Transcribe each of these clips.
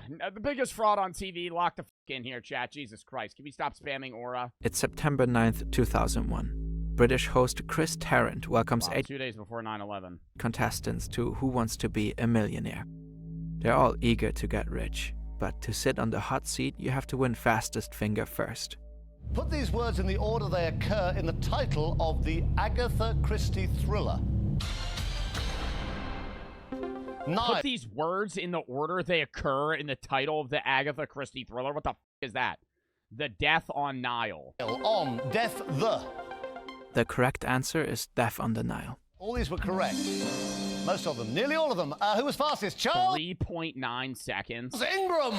The biggest fraud on TV. Lock the fuck in here, chat. Jesus Christ. Can we stop spamming Aura? It's September 9th, 2001. British host Chris Tarrant welcomes 2 days before 9/11. contestants to Who Wants to Be a Millionaire. They're all eager to get rich, but to sit on the hot seat, you have to win fastest finger first. Put these words in the order they occur in the title of the Agatha Christie thriller. Put these words in the order they occur in the title of the Agatha Christie thriller? What the f*** is that? The Death on Nile. On Death the. The correct answer is Death on the Nile. All these were correct. Most of them. Nearly all of them. Who was fastest? Charles 3.9 seconds. Ingram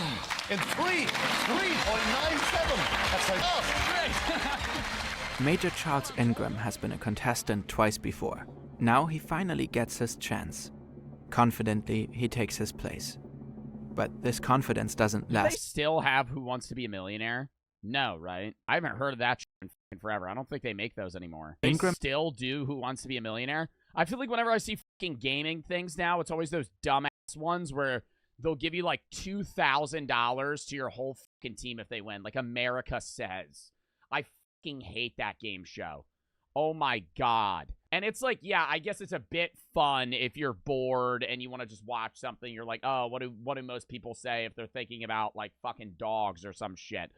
in 3.97. That's so fast. Major Charles Ingram has been a contestant twice before. Now he finally gets his chance. Confidently, he takes his place. But this confidence doesn't Do last. they still have Who Wants to Be a Millionaire? No, right? I haven't heard of that shit in fucking forever. I don't think they make those anymore. They still do Who Wants to Be a Millionaire? I feel like whenever I see fucking gaming things now, it's always those dumbass ones where they'll give you like $2,000 to your whole fucking team if they win. Like America Says. I fucking hate that game show. Oh my God. And it's like, yeah, I guess it's a bit fun if you're bored and you want to just watch something. You're like, oh, what do most people say if they're thinking about like fucking dogs or some shit?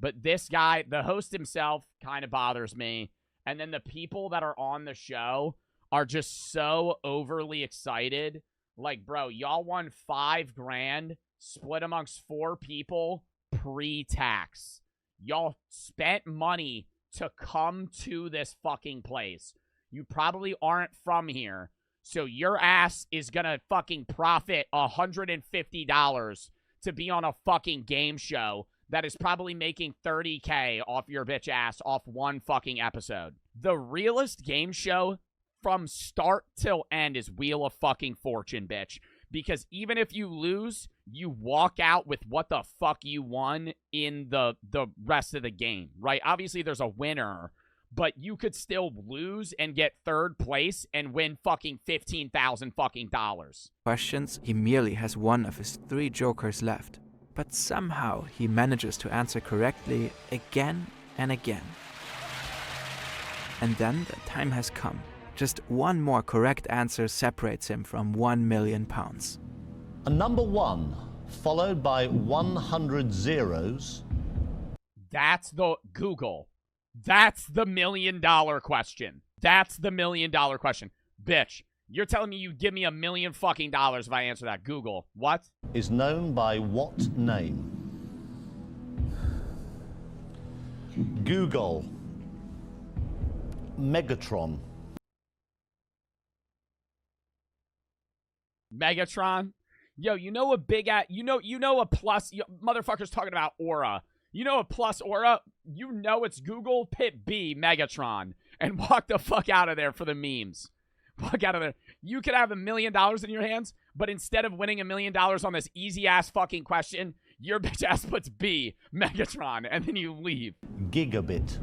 But this guy, the host himself, kind of bothers me. And then the people that are on the show are just so overly excited. Like, bro, y'all won $5 grand split amongst 4 people pre-tax. Y'all spent money to come to this fucking place. You probably aren't from here, so your ass is gonna fucking profit $150 to be on a fucking game show that is probably making $30K off your bitch ass off one fucking episode. The realest game show from start till end is Wheel of fucking Fortune, bitch. Because even if you lose, you walk out with what the fuck you won in the rest of the game, right? Obviously, there's a winner, but you could still lose and get 3rd place and win fucking $15,000 fucking dollars. Questions, he merely has one of his 3 jokers left. But somehow he manages to answer correctly again and again. And then the time has come. Just one more correct answer separates him from £1 million. A number 1, followed by 100 zeros. That's the Google. That's the $1 million question. That's the $1 million question. Bitch, you're telling me you'd give me $1 million fucking dollars if I answer that. Google. What? Is known by what name? Google. Megatron. Megatron? Yo, you know a big at you know a plus motherfuckers talking about Aura. You know a plus Aura? You know it's Google Pit B Megatron. And walk the fuck out of there for the memes. Walk out of there. You could have $1 million in your hands, but instead of winning $1 million on this easy ass fucking question, your bitch ass puts B Megatron and then you leave. Gigabit.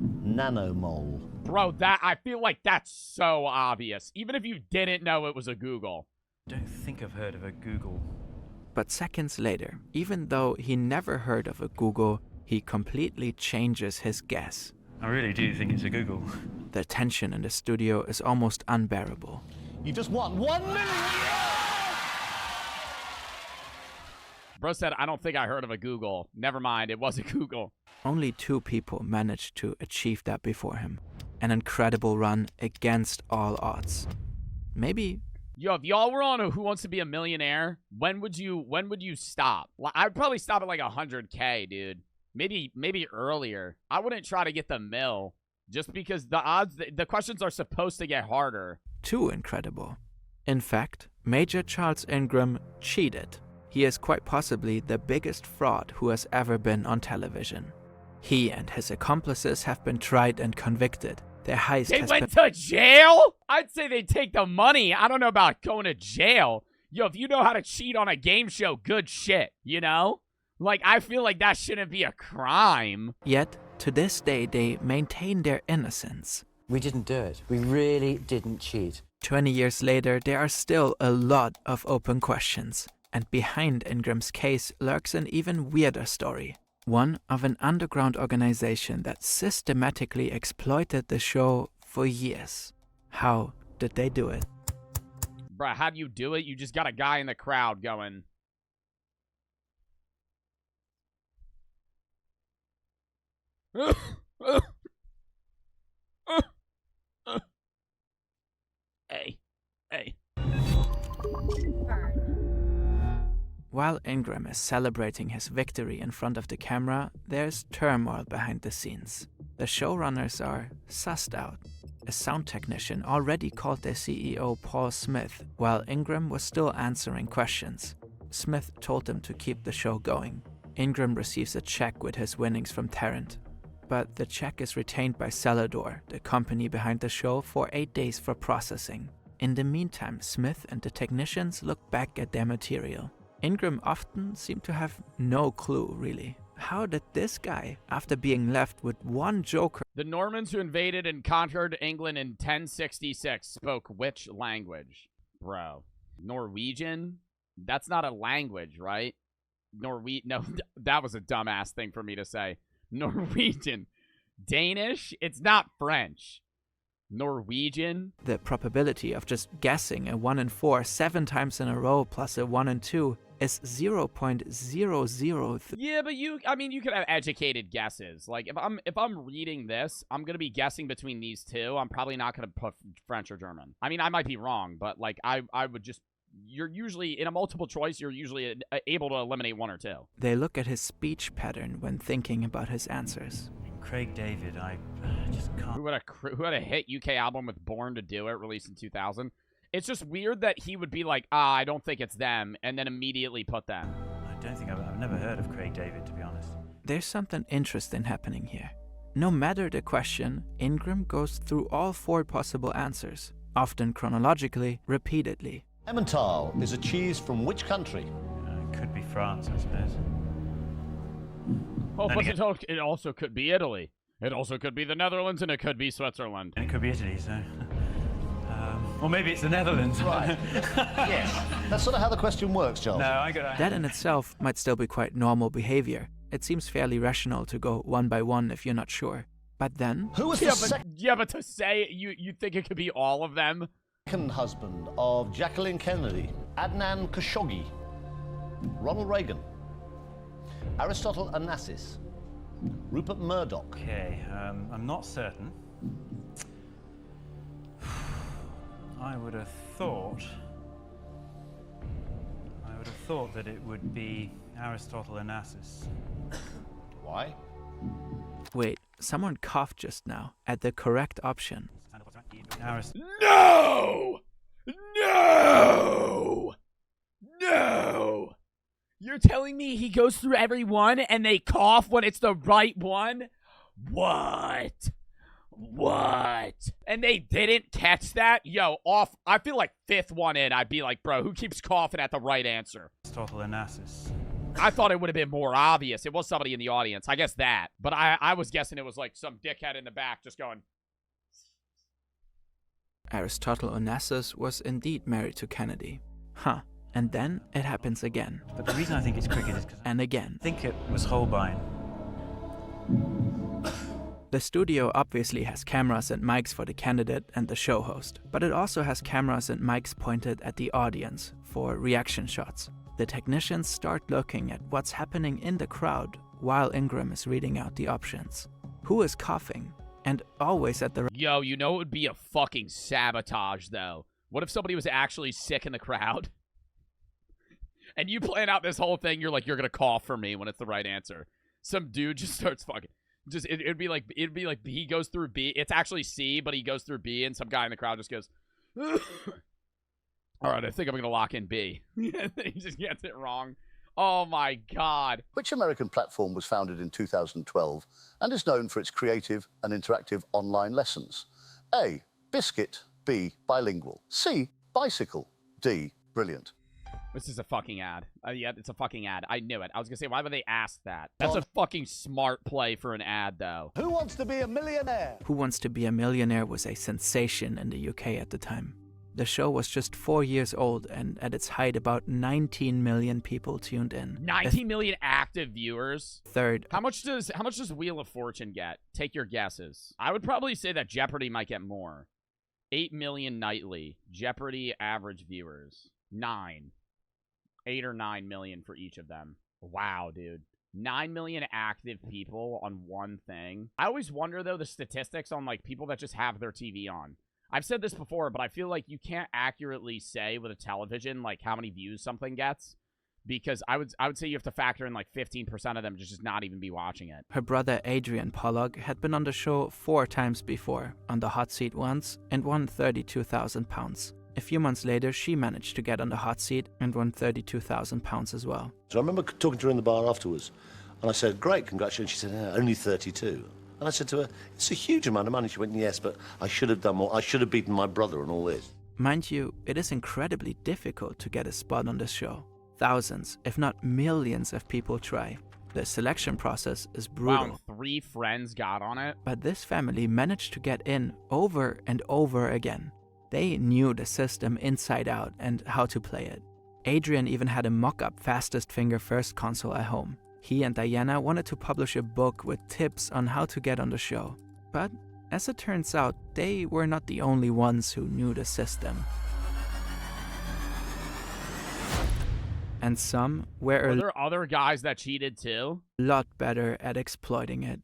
Nanomole. Bro, that I feel like that's so obvious. Even if you didn't know it was a Google. Don't think I've heard of a Google. But seconds later, even though he never heard of a Google, he completely changes his guess. I really do think it's a Google. The tension in the studio is almost unbearable. You just won $1 million! Bro said, I don't think I heard of a Google. Never mind, it was a Google. Only 2 people managed to achieve that before him. An incredible run against all odds. Maybe... Yo, if y'all were on a Who Wants to Be a Millionaire, when would you stop? I'd probably stop at like 100K, dude. Maybe earlier. I wouldn't try to get the mill. Just because the odds, the questions are supposed to get harder. Too incredible. In fact, Major Charles Ingram cheated. He is quite possibly the biggest fraud who has ever been on television. He and his accomplices have been tried and convicted. Their heist They went to jail? I'd say they'd take the money. I don't know about going to jail. Yo, if you know how to cheat on a game show, good shit, you know? Like, I feel like that shouldn't be a crime. Yet, to this day, they maintain their innocence. We didn't do it. We really didn't cheat. 20 years later, there are still a lot of open questions. And behind Ingram's case lurks an even weirder story. One of an underground organization that systematically exploited the show for years. How did they do it? Bruh, how do you do it? You just got a guy in the crowd going... Hey. While Ingram is celebrating his victory in front of the camera, there's turmoil behind the scenes. The showrunners are sussed out. A sound technician already called their CEO Paul Smith, while Ingram was still answering questions. Smith told him to keep the show going. Ingram receives a check with his winnings from Tarrant. But the check is retained by Celador, the company behind the show, for 8 days for processing. In the meantime, Smith and the technicians look back at their material. Ingram often seemed to have no clue, really. How did this guy, after being left with one joker... The Normans who invaded and conquered England in 1066 spoke which language? Bro. Norwegian? That's not a language, right? No, that was a dumbass thing for me to say. Norwegian. Danish? It's not French. Norwegian? The probability of just guessing a 1 in 4 7 times in a row plus a 1 in 2 is 0.003. Yeah, but you could have educated guesses. Like, if I'm reading this, I'm going to be guessing between these two. I'm probably not going to put French or German. I mean, I might be wrong, but, like, I would just... You're usually, in a multiple choice, you're usually able to eliminate 1 or 2. They look at his speech pattern when thinking about his answers. Craig David, I just can't... Who had a hit UK album with Born to Do It, released in 2000? It's just weird that he would be like, I don't think it's them, and then immediately put them. I don't think I've never heard of Craig David, to be honest. There's something interesting happening here. No matter the question, Ingram goes through all 4 possible answers, often chronologically, repeatedly. Emmental is a cheese from which country? It could be France, I suppose. Oh, but it also could be Italy. It also could be the Netherlands, and it could be Switzerland. And it could be Italy, so... or maybe it's the Netherlands. Right. Yes. That's sort of how the question works, Charles. No, I got That in itself might still be quite normal behavior. It seems fairly rational to go 1 by 1 if you're not sure. But then... Who was the but to say you think it could be all of them? second husband of Jacqueline Kennedy? Adnan Khashoggi, Ronald Reagan, Aristotle Onassis, Rupert Murdoch. Okay, I'm not certain. I would have thought that it would be Aristotle Onassis. Why? Wait, someone coughed just now at the correct option. No! No! No! You're telling me he goes through every one and they cough when it's the right one? What? What? And they didn't catch that? Yo, I feel like 5th one in, I'd be like, bro, who keeps coughing at the right answer? Aristotle Onassis. I thought it would have been more obvious. It was somebody in the audience. I guess that. But I was guessing it was like some dickhead in the back just going... Aristotle Onassis was indeed married to Kennedy. Huh. And then it happens again. But the reason I think it's cricket is because And again. I think it was Holbein. The studio obviously has cameras and mics for the candidate and the show host, but it also has cameras and mics pointed at the audience for reaction shots. The technicians start looking at what's happening in the crowd while Ingram is reading out the options. Who is coughing? And always at the... Yo, you know it would be a fucking sabotage, though. What if somebody was actually sick in the crowd? And you plan out this whole thing, you're like, you're gonna cough for me when it's the right answer. Some dude just starts fucking... It'd be like he goes through B. It's actually C, but he goes through B, and some guy in the crowd just goes... All right, I think I'm gonna lock in B. He just gets it wrong. Oh my God. Which American platform was founded in 2012 and is known for its creative and interactive online lessons? A. Biscuit. B. Bilingual. C. Bicycle. D. Brilliant. This is a fucking ad. Yeah, it's a fucking ad. I knew it. I was gonna say, why would they ask that? That's a fucking smart play for an ad, though. Who wants to be a millionaire? Who Wants to Be a Millionaire was a sensation in the UK at the time. The show was just 4 years old, and at its height, about 19 million people tuned in. 19 million active viewers. Third. How much does Wheel of Fortune get? Take your guesses. I would probably say that Jeopardy might get more. 8 million nightly. Jeopardy average viewers. 9. 8 or 9 million for each of them. Wow, dude. 9 million active people on one thing. I always wonder, though, the statistics on, like, people that just have their TV on. I've said this before, but I feel like you can't accurately say with a television, like, how many views something gets. Because I would say you have to factor in, like, 15% of them to just not even be watching it. Her brother Adrian Pollock had been on the show 4 times before, on the hot seat once, and won £32,000. A few months later, she managed to get on the hot seat and won £32,000 as well. So I remember talking to her in the bar afterwards, and I said, "Great, congratulations." She said, "Only 32. And I said to her, "It's a huge amount of money." She went, "Yes, but I should have done more. I should have beaten my brother and all this." Mind you, it is incredibly difficult to get a spot on this show. Thousands, if not millions of people try. The selection process is brutal. Wow, 3 friends got on it. But this family managed to get in over and over again. They knew the system inside out and how to play it. Adrian even had a mock-up fastest finger first console at home. He and Diana wanted to publish a book with tips on how to get on the show. But as it turns out, they were not the only ones who knew the system. And some were Were there other guys that cheated too? a lot better at exploiting it.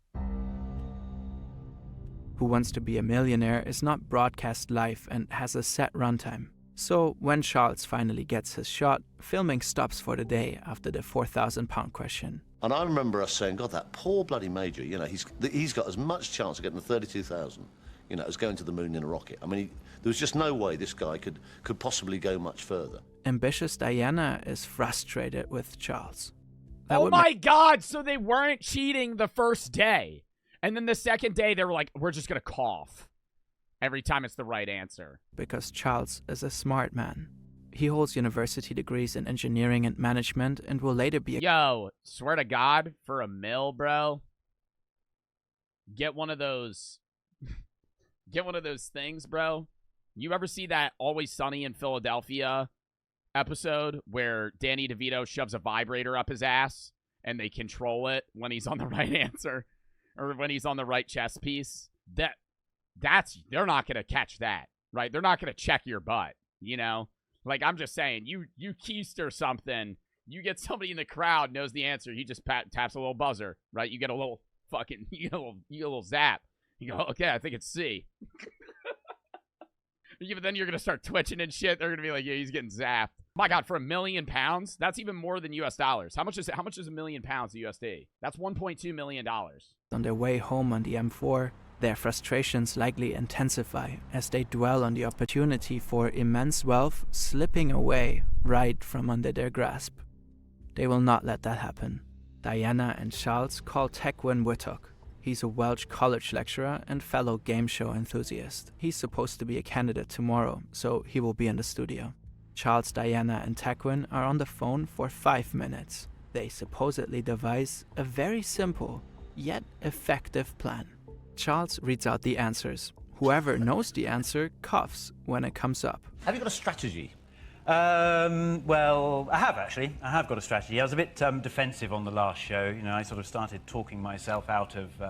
Who Wants to Be a Millionaire is not broadcast live and has a set runtime. So when Charles finally gets his shot, filming stops for the day after the £4,000 question. And I remember us saying, "God, that poor bloody Major, you know, he's got as much chance of getting the 32,000, you know, as going to the moon in a rocket." I mean, there was just no way this guy could possibly go much further. Ambitious Diana is frustrated with Charles. Oh my God, so they weren't cheating the first day. And then the second day, they were like, "We're just going to cough every time it's the right answer." Because Charles is a smart man. He holds university degrees in engineering and management and will later be a... Yo, swear to God, for $1 million, bro, get one of those things, bro. You ever see that Always Sunny in Philadelphia episode where Danny DeVito shoves a vibrator up his ass and they control it when he's on the right answer or when he's on the right chess piece? They're not going to catch that, right? They're not going to check your butt, you know? Like, I'm just saying, you keister something, you get somebody in the crowd knows the answer, he just taps a little buzzer, right? You get a little fucking, you get a little zap. You go, "Okay, I think it's C." Yeah, but then you're going to start twitching and shit. They're going to be like, "Yeah, he's getting zapped." My God, for £1 million? That's even more than US dollars. How much is £1 million USD? That's $1.2 million. On their way home on the M4, their frustrations likely intensify as they dwell on the opportunity for immense wealth slipping away right from under their grasp. They will not let that happen. Diana and Charles call Tequin Wittock. He's a Welsh college lecturer and fellow game show enthusiast. He's supposed to be a candidate tomorrow, so he will be in the studio. Charles, Diana, and Tequin are on the phone for 5 minutes. They supposedly devise a very simple, yet effective plan. Charles reads out the answers. Whoever knows the answer coughs when it comes up. Have you got a strategy? Well, I have actually. I have got a strategy. I was a bit defensive on the last show. You know, I sort of started talking myself out of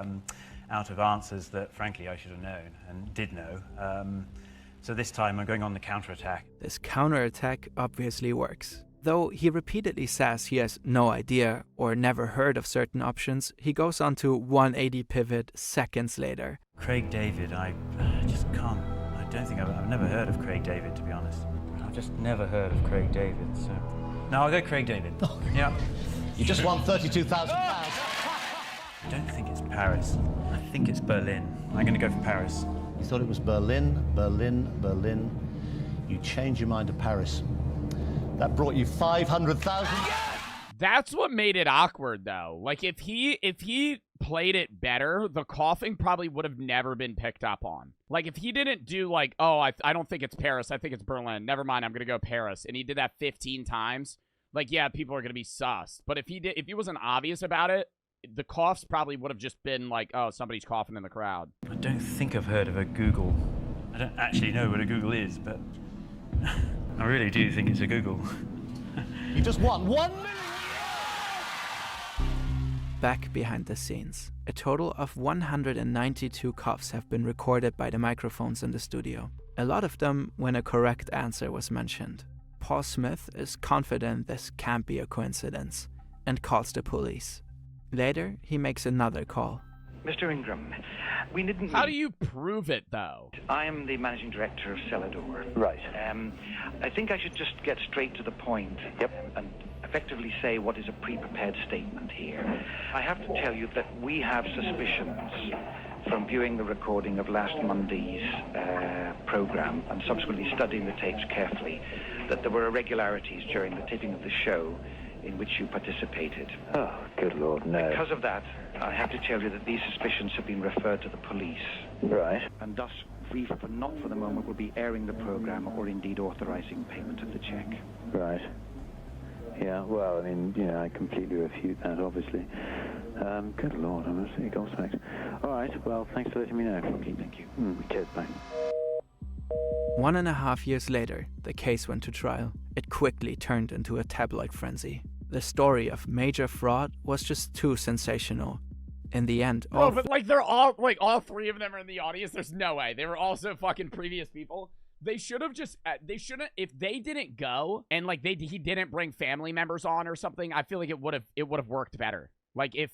answers that, frankly, I should have known and did know. So this time I'm going on the counterattack. This counterattack obviously works. Though he repeatedly says he has no idea or never heard of certain options, he goes on to 180 pivot seconds later. Craig David, I just can't. I don't think I've never heard of Craig David, to be honest. I've just never heard of Craig David, so... No, I'll go Craig David. Yeah. You just won £32,000. I don't think it's Paris. I think it's Berlin. I'm going to go for Paris. You thought it was Berlin. You changed your mind to Paris. That brought you 500,000. That's what made it awkward, though. Like, if he played it better, the coughing probably would have never been picked up on. Like, if he didn't do, like, "Oh, I don't think it's Paris, I think it's Berlin. Never mind, I'm going to go Paris." And he did that 15 times. Like, yeah, people are going to be sus. But if he wasn't obvious about it, the coughs probably would have just been like, "Oh, somebody's coughing in the crowd." I don't think I've heard of a Google. I don't actually know what a Google is, but I really do think it's a Google. You just won 1 million! Back behind the scenes, a total of 192 coughs have been recorded by the microphones in the studio. A lot of them when a correct answer was mentioned. Paul Smith is confident this can't be a coincidence and calls the police. Later, he makes another call. Mr. Ingram, we didn't... How do you prove it, though? I am the managing director of Celador. Right. I think I should just get straight to the point. Yep. And effectively say what is a pre-prepared statement here. I have to tell you that we have suspicions from viewing the recording of last Monday's program and subsequently studying the tapes carefully that there were irregularities during the taping of the show in which you participated. Oh, good Lord, no. Because of that, I have to tell you that these suspicions have been referred to the police. Right. And thus, we, for not for the moment, will be airing the program or indeed authorizing payment of the check. Right. Yeah, well, I mean, you know, I completely refute that, obviously. Good Lord, I'm absolutely gobsmacked. All right, well, thanks for letting me know. Okay, thank you. Cheers, bye. 1.5 years later, the case went to trial. It quickly turned into a tabloid frenzy. The story of major fraud was just too sensational. In the end, Bro, but like they're all like all three of them are in the audience. There's no way. They were also fucking previous people. They should have just they shouldn't if they didn't go and like he didn't bring family members on or something. I feel like it would have worked better. Like if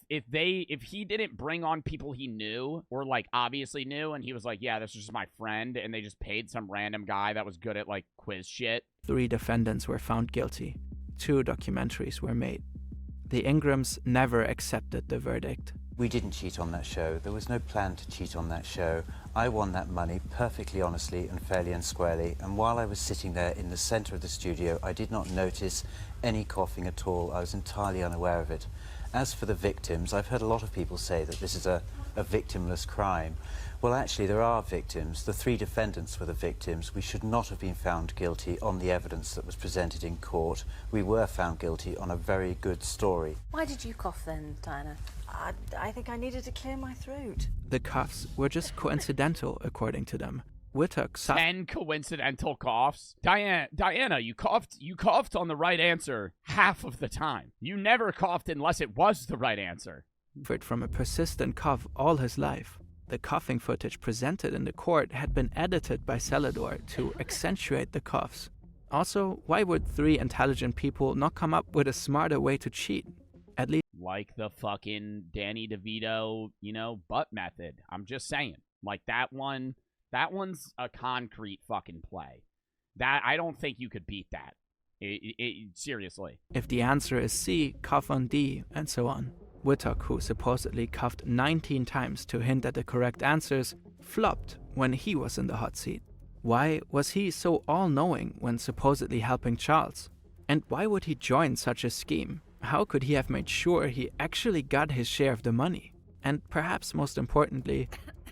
he didn't bring on people he knew or like obviously knew and he was like, yeah, this is just my friend, and they just paid some random guy that was good at like quiz shit. 3 defendants were found guilty. 2 documentaries were made. The Ingrams never accepted the verdict. We didn't cheat on that show. There was no plan to cheat on that show. I won that money perfectly honestly and fairly and squarely, and while I was sitting there in the center of the studio, I did not notice any coughing at all. I was entirely unaware of it. As for the victims, I've heard a lot of people say that this is a victimless crime. Well, actually, there are victims. The 3 defendants were the victims. We should not have been found guilty on the evidence that was presented in court. We were found guilty on a very good story. Why did you cough then, Diana? I think I needed to clear my throat. The coughs were just coincidental, according to them. Wittock 10 coincidental coughs. Diana, you coughed on the right answer half of the time. You never coughed unless it was the right answer. suffered from a persistent cough all his life. The coughing footage presented in the court had been edited by Celador to accentuate the coughs. Also, why would 3 intelligent people not come up with a smarter way to cheat? At least like the fucking Danny DeVito, butt method. I'm just saying. Like that one's a concrete fucking play. That I don't think you could beat that. Seriously. if the answer is C, cough on D, and so on. Wittock, who supposedly coughed 19 times to hint at the correct answers, flopped when he was in the hot seat. Why was he so all-knowing when supposedly helping Charles? And why would he join such a scheme? How could he have made sure he actually got his share of the money? And perhaps most importantly,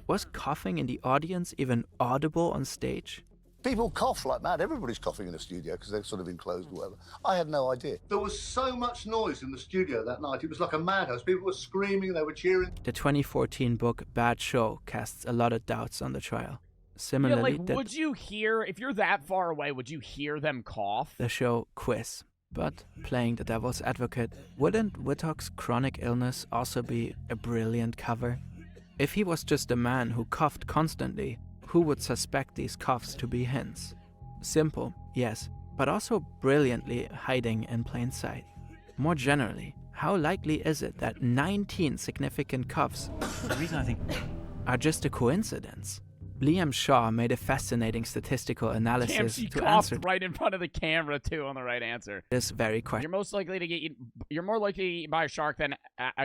was coughing in the audience even audible on stage? People cough like mad. Everybody's coughing in the studio because they're sort of enclosed or whatever. I had no idea. There was so much noise in the studio that night. It was like a madhouse. People were screaming, they were cheering. The 2014 book Bad Show casts a lot of doubts on the trial. Similarly, would you hear, if you're that far away, would you hear them cough? the show Quiz. But, playing the devil's advocate, wouldn't Wittock's chronic illness also be a brilliant cover? If he was just a man who coughed constantly, who would suspect these coughs to be hints? Simple, yes, but also brilliantly hiding in plain sight. More generally, how likely is it that 19 significant coughs The reason I think are just a coincidence? Liam Shaw made a fascinating statistical Damn, analysis she to coughed answer right in front of the camera, too, on the right answer. this very question. You're more likely to get eaten by a shark than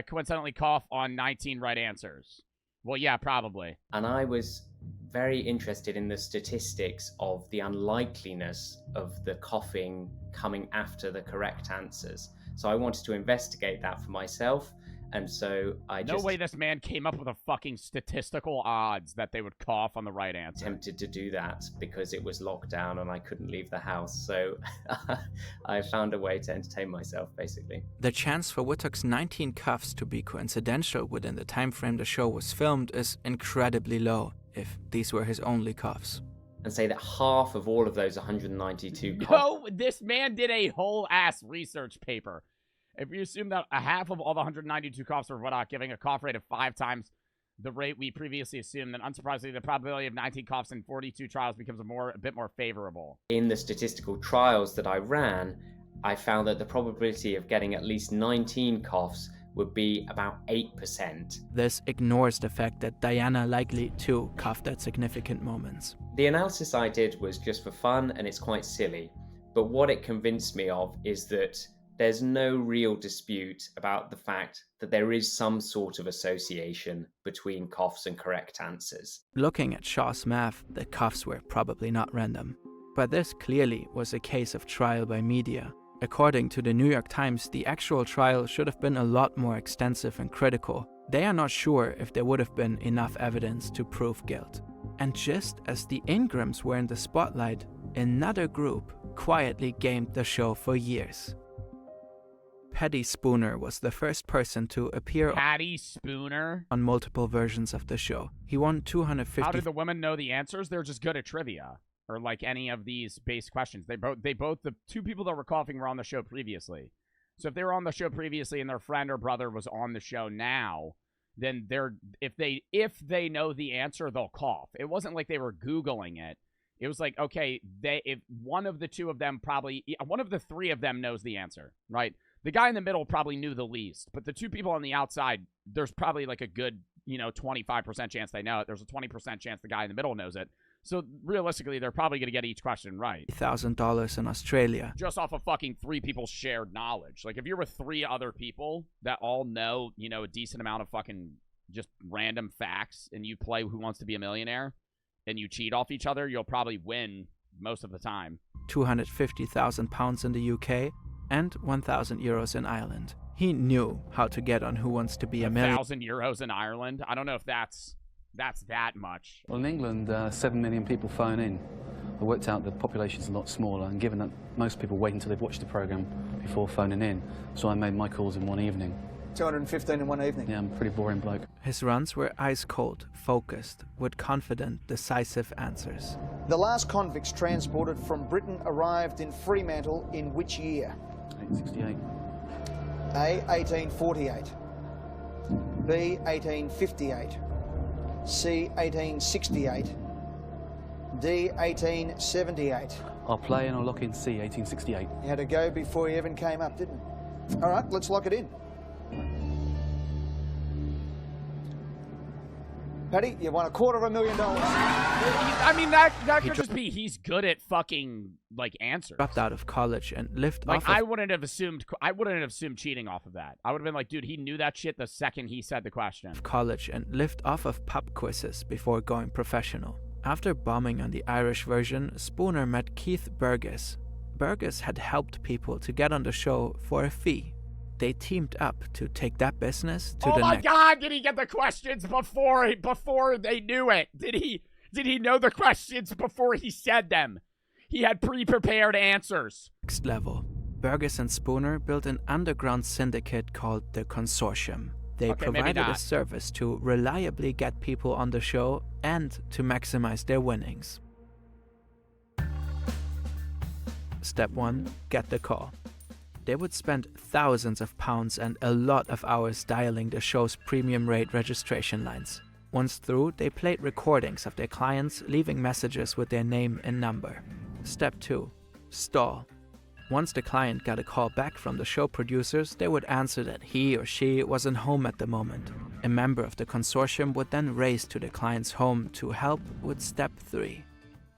coincidentally cough on 19 right answers. Well, yeah, probably. And I was very interested in the statistics of the unlikeliness of the coughing coming after the correct answers. So I wanted to investigate that for myself. And so I No just way this man came up with a fucking statistical odds that they would cough on the right answer. attempted to do that because it was lockdown and I couldn't leave the house. So I found a way to entertain myself, basically. The chance for Wittock's 19 coughs to be coincidental within the time frame the show was filmed is incredibly low, if these were his only coughs. and say that half of all of those 192 No, this man did a whole ass research paper. If you assume that a half of all the 192 coughs were giving a cough rate of 5 times the rate we previously assumed, then unsurprisingly, the probability of 19 coughs in 42 trials becomes a bit more favorable. In the statistical trials that I ran, I found that the probability of getting at least 19 coughs would be about 8%. This ignores the fact that Diana likely too coughed at significant moments. The analysis I did was just for fun and it's quite silly, but what it convinced me of is that there's no real dispute about the fact that there is some sort of association between coughs and correct answers. Looking at Shaw's math, the coughs were probably not random. But this clearly was a case of trial by media. According to the New York Times, the actual trial should have been a lot more extensive and critical. They are not sure if there would have been enough evidence to prove guilt. And just as the Ingrams were in the spotlight, another group quietly gamed the show for years. Patty Spooner was the first person to appear Patty Spooner? On multiple versions of the show. He won $250. How did the women know the answers? They're just good at trivia. Or like any of these base questions. The two people that were coughing were on the show previously. So if they were on the show previously and their friend or brother was on the show now, then if they know the answer, they'll cough. It wasn't like they were Googling it. It was like, okay, if one of the three of them knows the answer, right? The guy in the middle probably knew the least, but the two people on the outside, there's probably like a good, 25% chance they know it. There's a 20% chance the guy in the middle knows it. So realistically, they're probably going to get each question right. $1,000 in Australia. Just off of fucking 3 people's shared knowledge. Like if you're with 3 other people that all know, a decent amount of fucking just random facts and you play Who Wants to Be a Millionaire and you cheat off each other, you'll probably win most of the time. £250,000 in the UK and €1,000 in Ireland. He knew how to get on Who Wants to Be a Millionaire. €1,000 in Ireland? I don't know if that's that much. Well, in England, 7 million people phone in. I worked out the population's a lot smaller, and given that most people wait until they've watched the programme before phoning in, so I made my calls in one evening. 215 in one evening? Yeah, I'm a pretty boring bloke. His runs were ice-cold, focused, with confident, decisive answers. The last convicts transported from Britain arrived in Fremantle in which year? 1868. A. 1848. B. 1858. C. 1868. D. 1878. I'll play and I'll lock in C, 1868. You had to go before you even came up, didn't you? All right, let's lock it in. Paddy, you won $250,000. I mean, that could just be he's good at fucking, answers. Dropped out of college and lived off of... I wouldn't have assumed cheating off of that. I would have been like, dude, he knew that shit the second he said the question. College and lived off of pub quizzes before going professional. After bombing on the Irish version, Spooner met Keith Burgess. Burgess had helped people to get on the show for a fee. They teamed up to take that business to the next... Oh my God, did he get the questions before they knew it? Did he know the questions before he said them? He had pre-prepared answers. Next level. Burgess and Spooner built an underground syndicate called the Consortium. They provided a service to reliably get people on the show and to maximize their winnings. Step 1. Get the call. They would spend thousands of pounds and a lot of hours dialing the show's premium rate registration lines. Once through, they played recordings of their clients, leaving messages with their name and number. Step 2. Stall. Once the client got a call back from the show producers, they would answer that he or she wasn't home at the moment. A member of the consortium would then race to the client's home to help with step 3.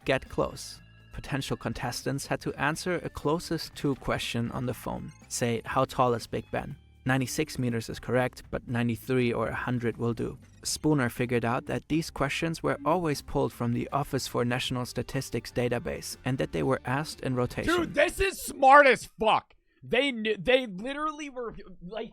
Get close. Potential contestants had to answer a closest to question on the phone. Say, how tall is Big Ben? 96 meters is correct, but 93 or 100 will do. Spooner figured out that these questions were always pulled from the Office for National Statistics database and that they were asked in rotation. Dude, this is smart as fuck. They literally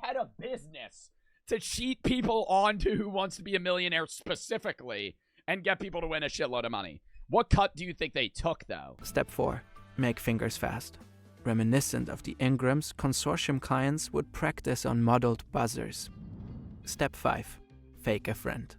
had a business to cheat people onto Who Wants to Be a Millionaire specifically and get people to win a shitload of money. What cut do you think they took, though? Step 4. Make fingers fast. Reminiscent of the Ingrams, consortium clients would practice on modeled buzzers. Step 5. Fake a friend.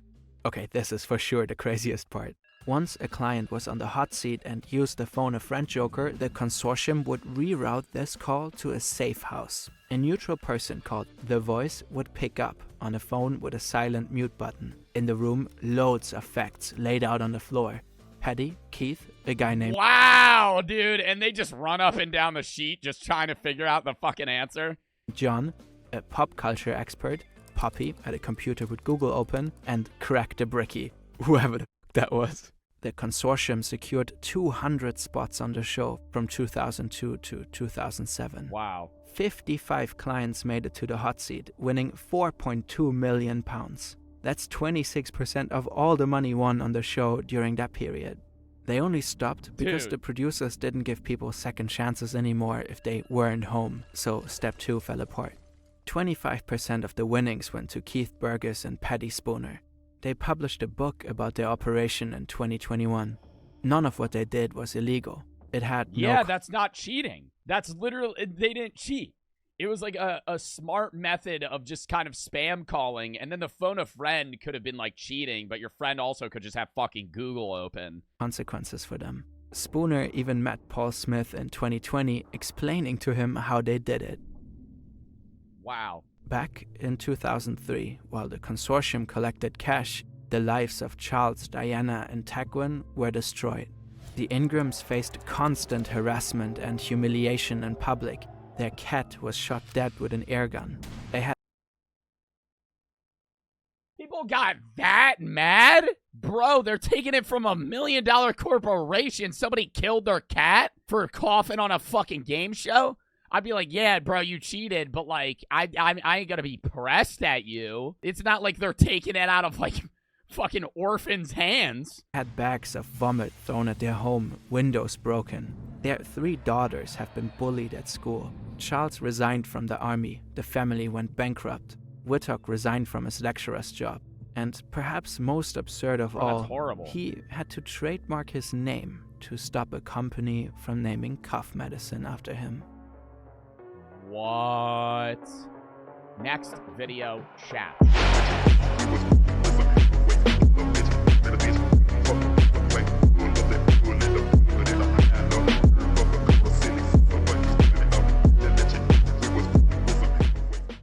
Okay, this is for sure the craziest part. Once a client was on the hot seat and used the phone a friend joker, the consortium would reroute this call to a safe house. A neutral person called The Voice would pick up on a phone with a silent mute button. In the room, loads of facts laid out on the floor. Paddy, Keith, a guy named... Wow, dude. And they just run up and down the sheet just trying to figure out the fucking answer. John, a pop culture expert. Poppy had a computer with Google open. And Crack the Bricky, whoever the fuck that was. The consortium secured 200 spots on the show from 2002 to 2007. Wow. 55 clients made it to the hot seat, winning £4.2 million. That's 26% of all the money won on the show during that period. They only stopped because the producers didn't give people second chances anymore if they weren't home, so step 2 fell apart. 25% of the winnings went to Keith Burgess and Paddy Spooner. They published a book about their operation in 2021. None of what they did was illegal. It had Yeah, that's not cheating. That's literally, they didn't cheat. It was like a smart method of just kind of spam calling, and then the phone a friend could have been like cheating, but your friend also could just have fucking Google open. Consequences for them. Spooner even met Paul Smith in 2020, explaining to him how they did it. Wow. Back in 2003, while the consortium collected cash, the lives of Charles, Diana, and Tagwin were destroyed. The Ingrams faced constant harassment and humiliation in public. Their cat was shot dead with an air gun. They had... People got that mad? Bro, they're taking it from $1 million corporation. Somebody killed their cat for coughing on a fucking game show? I'd be like, yeah, bro, you cheated, but like, I ain't gonna be pressed at you. It's not like they're taking it out of like fucking orphans' hands. Had bags of vomit thrown at their home, windows broken. Their 3 daughters have been bullied at school. Charles resigned from the army. The family went bankrupt. Whittock resigned from his lecturer's job. And perhaps most absurd of all, that's horrible. He had to trademark his name to stop a company from naming cough medicine after him. What? Next video chat.